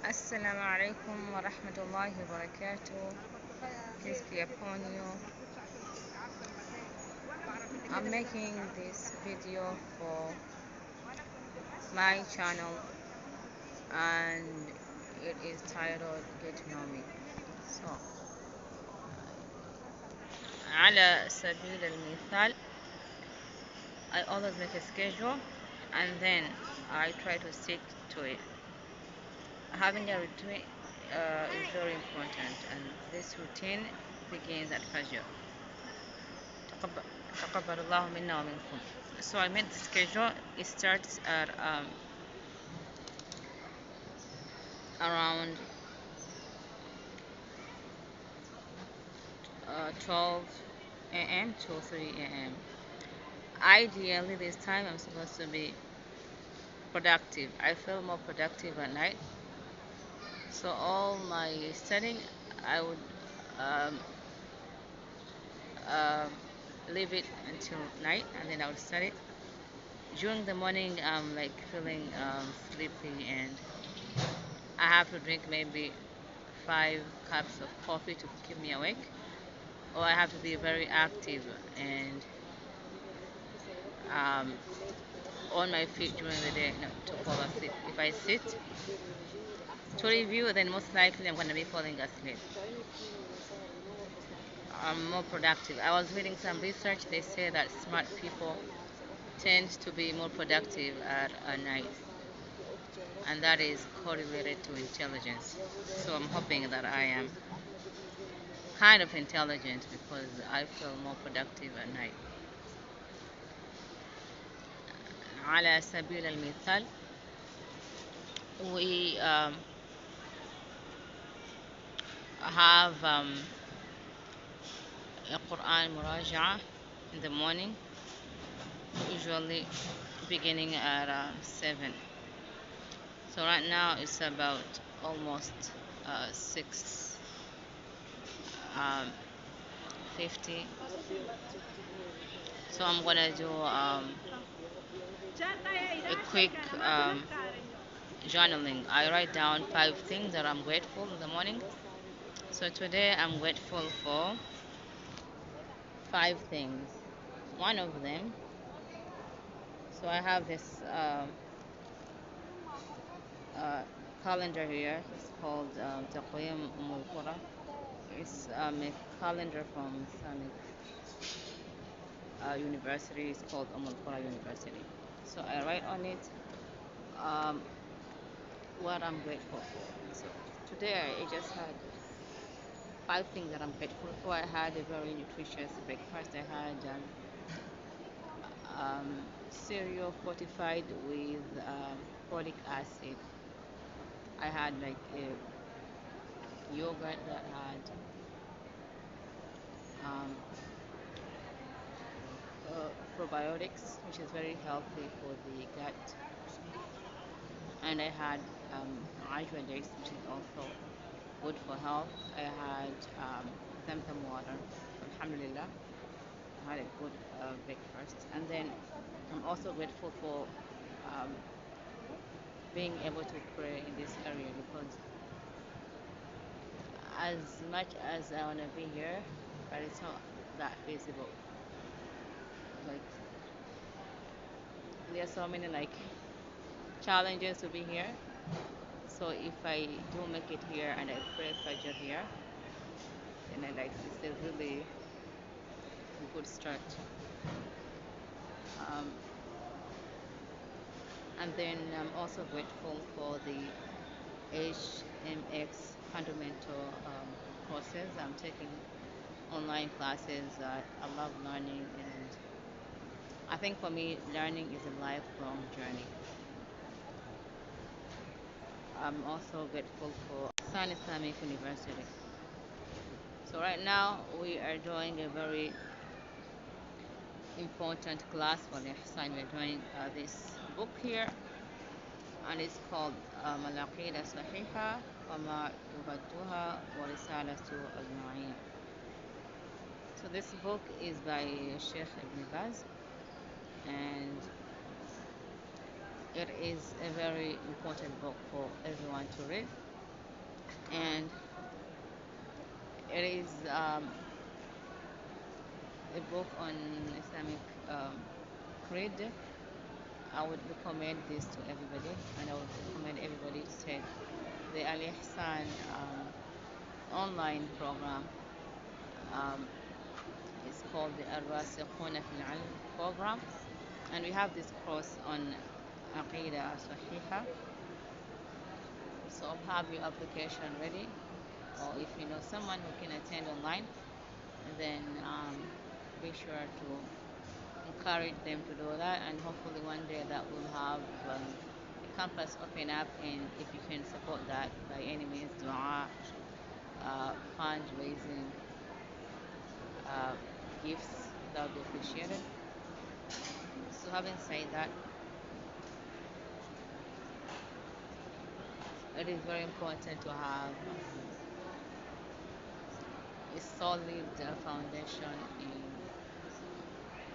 Assalamu alaikum wa rahmatullahi wa barakatuh. Peace be upon you. I'm making this video for my channel and it is titled Get to Know Me. So, على سبيل المثال, I always make a schedule and then I try to stick to it. Having a routine is very important, and this routine begins at Fajr. تقبل الله منا ومنكم. So I made the schedule. It starts at around 12 a.m. to 3 a.m. Ideally, this time I'm supposed to be productive. I feel more productive at night. So all my studying, I would um, uh, leave it until night, and then I would study. During the morning, I'm like feeling sleepy, and I have to drink maybe 5 cups of coffee to keep me awake, or I have to be very active and um, on my feet during the day to fall asleep. If I sit to review, then most likely I'm going to be falling asleep. I'm more productive. I was reading some research. They say that smart people tend to be more productive at night, and that is correlated to intelligence. So I'm hoping that I am kind of intelligent because I feel more productive at night. على سبيل المثال, we have a Quran muraja'a in the morning, usually beginning at 7. So right now it's about almost 6:50. So I'm gonna do a quick journaling. I write down 5 things that I'm grateful in the morning. So today I'm grateful for 5 things. One of them, so I have this calendar here. It's called Taqwim Qura. It's a calendar from Islamic university. It's called Qura University. So I write on it what I'm grateful for. So today I just had 5 things that I'm grateful for. I had a very nutritious breakfast. I had cereal fortified with folic acid. I had like a yogurt that had um, probiotics, which is very healthy for the gut. And I had ajwa dates, which is also good for health. I had zamzam water. Alhamdulillah, I had a good breakfast. And then I'm also grateful for um, being able to pray in this area, because as much as I want to be here, but it's not that feasible. Like, there are so many like challenges to be here. So if I do make it here and I pray Fajr here, then I like it's a really good start. Um, and then I'm also grateful for the HMX fundamental courses. I'm taking online classes. I love learning, and I think for me, learning is a lifelong journey. I'm also grateful for Al-Ihsan Islamic University. So right now we are doing a very important class for the Ihsan. We're doing this book here, and it's called Al-Aqida Sahiha وما يبدوها ورسالة المعين. So this book is by Sheikh Ibn Baz, and it is a very important book for everyone to read. and it is a book on Islamic creed. I would recommend this to everybody, and I would recommend everybody to take the Al-Ihsan online program. Um, it's called the Al-Rasikhuna fil Ilm program, and we have this course on Aqidah Sahiha. So have your application ready, or if you know someone who can attend online, then be sure to encourage them to do that, and hopefully one day that will have a campus open up. And if you can support that by any means, dua, fundraising, uh, gifts, that would be appreciated. So having said that, it is very important to have a solid foundation in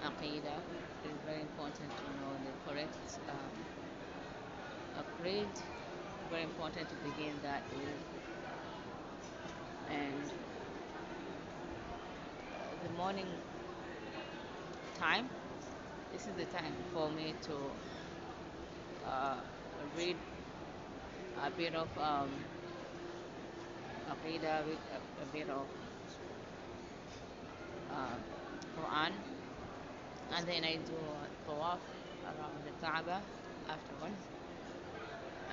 Aqidah. It is very important to know the correct creed. Very important to begin that with. And the morning time, this is the time for me to uh, read a bit of Aqidah, read a bit of uh, Quran, and then I do a tawaf around the Kaaba afterwards.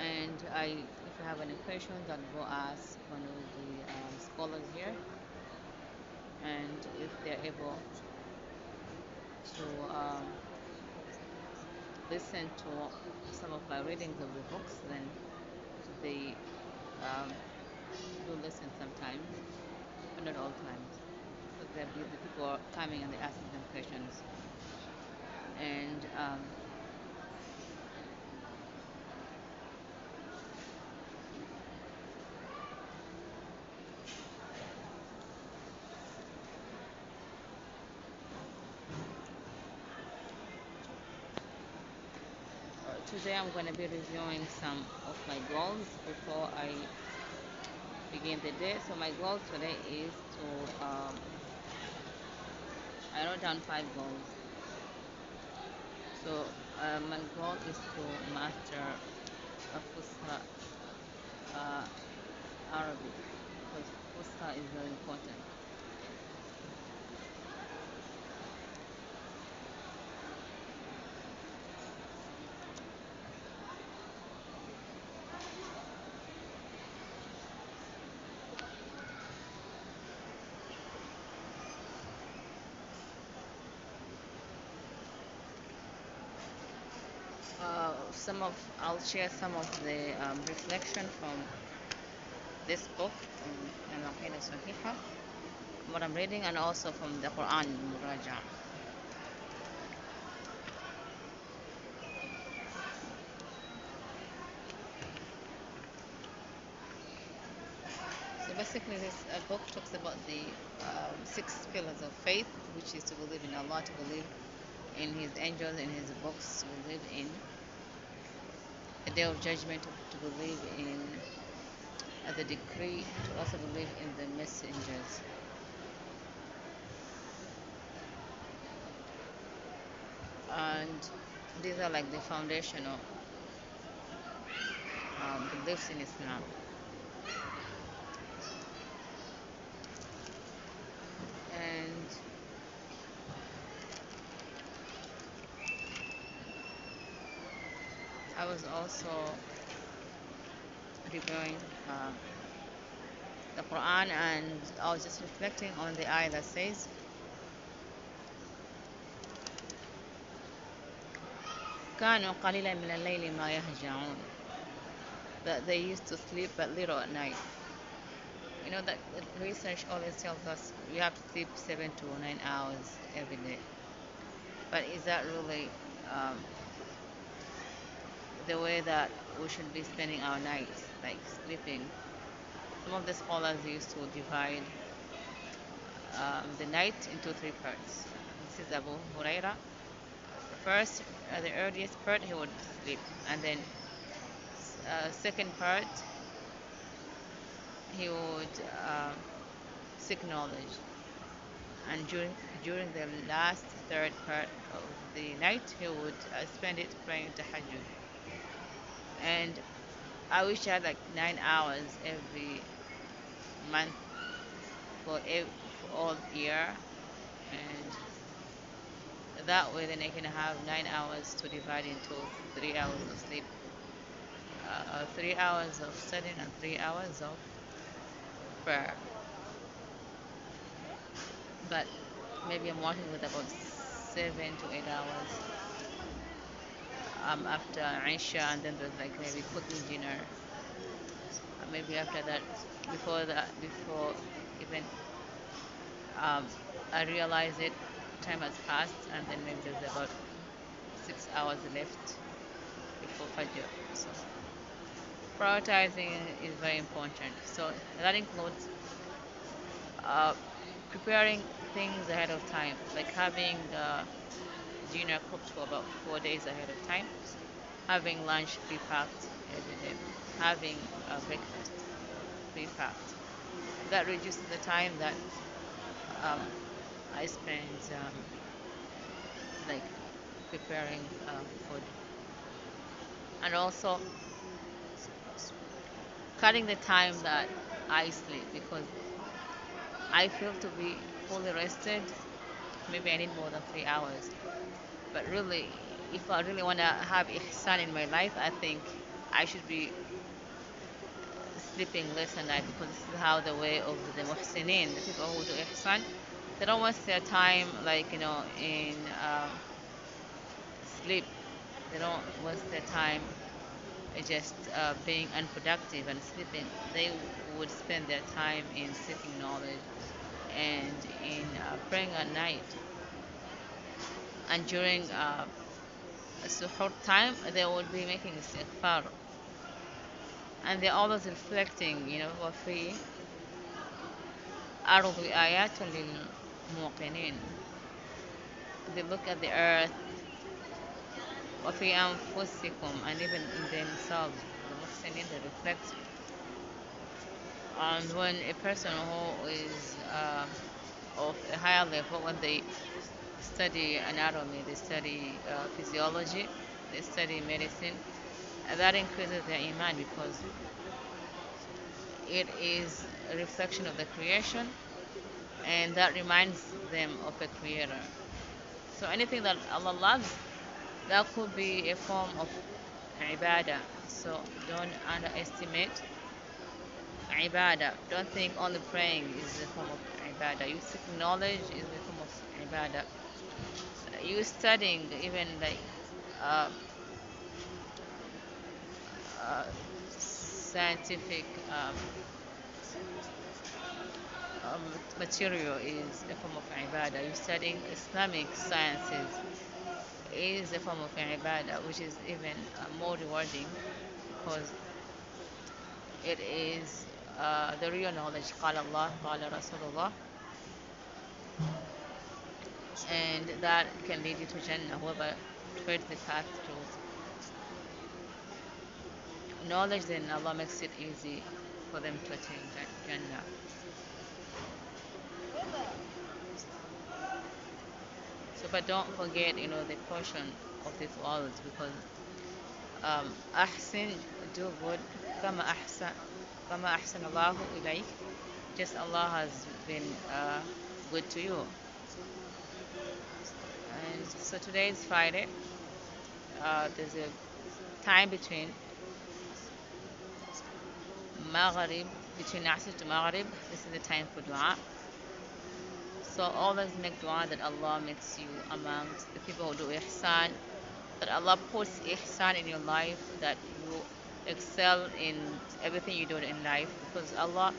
And if you have any questions, I'll go ask one of the scholars here, and if they're able to listen to some of my readings of the books, then they um, do listen sometimes, but not all times. Because they're busy, people are coming and they're asking them questions. And today I'm going to be reviewing some of my goals before I begin the day. So my goal today is to I wrote down 5 goals. So my goal is to master a Fusha uh, Arabic, because Fusha is very important. I'll share some of the reflection from this book, Al-Aqidah Sahiha, what I'm reading, and also from the Quran Muraja. So basically, this book talks about the 6 pillars of faith, which is to believe in Allah, to believe in His angels, in His books, to believe in the Day of Judgment, to believe in the decree, to also believe in the messengers. And these are like the foundational beliefs in Islam. And I was also reviewing the Quran, and I was just reflecting on the ayah that says, كانوا قليلا من الليل ما يهجعون, that they used to sleep but little at night. You know that research always tells us we have to sleep 7 to 9 hours every day. But is that really the way that we should be spending our nights, like sleeping? Some of the scholars used to divide the night into 3 parts. This is Abu Huraira. First, the earliest part he would sleep, and then second part he would seek knowledge, and during the last third part of the night, he would spend it praying tahajjud. And I wish I had like 9 hours every month for all year, and that way then I can have 9 hours to divide into 3 hours of sleep, 3 hours of studying, and 3 hours of prayer. But maybe I'm working with about 7 to 8 hours after Aisha, and then there's like maybe cooking dinner. Maybe after that, before even um, I realize it, time has passed, and then maybe there's about 6 hours left before Fajr. So prioritizing is very important. So that includes uh, preparing things ahead of time, like having the dinner cooked for about 4 days ahead of time, having lunch pre-packed every day, having breakfast pre-packed. That reduces the time that um, I spend like preparing food, and also cutting the time that I sleep, because I feel to be fully rested. Maybe I need more than 3 hours. But really, if I really want to have ihsan in my life, I think I should be sleeping less at night, because this is how the way of the muhsinin, the people who do ihsan, they don't waste their time like in sleep. They don't waste their time just being unproductive and sleeping. They would spend their time in seeking knowledge and in praying at night. And during suhoor time, they would be making istighfar. And they're always reflecting, وفي أرض آيات للموقنين. They look at the earth, وفي أنفسكم, and even in themselves, the muhsinin, they reflect. And when a person who is of a higher level, when they study anatomy, they study physiology, they study medicine, and that increases their iman, because it is a reflection of the creation, and that reminds them of a creator. So anything that Allah loves, that could be a form of ibadah. So don't underestimate ibadah. Don't think only praying is a form of ibadah. You seeking knowledge is a form of ibadah. You studying even like uh, uh, scientific um, material is a form of ibadah. You studying Islamic sciences is a form of ibadah, which is even more rewarding, because it is the real knowledge. قال Allah, قال Rasulullah, and that can lead you to Jannah. Whoever treads the path to knowledge, then Allah makes it easy for them to attain Jannah. So, but don't forget, the portion of these words, because أحسن, do good, كما أحسن الله إليك, just Allah has been good to you. And so today is Friday. There's a time Maghrib, between Asr to Maghrib. This is the time for dua. So always make dua that Allah makes you amongst the people who do ihsan, that Allah puts ihsan in your life, that you excel in everything you do in life, because Allah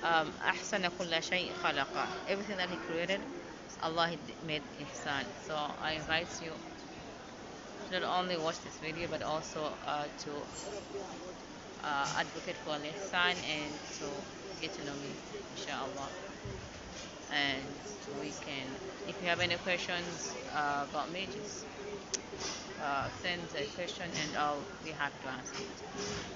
أحسن كل شيء خلق. Everything that He created, Allah made ihsan. So I invite you to not only watch this video, but also to advocate for al-Ihsan, and to get to know me, inshallah. And we can, if you have any questions about me, just send a question and I'll be happy to answer it.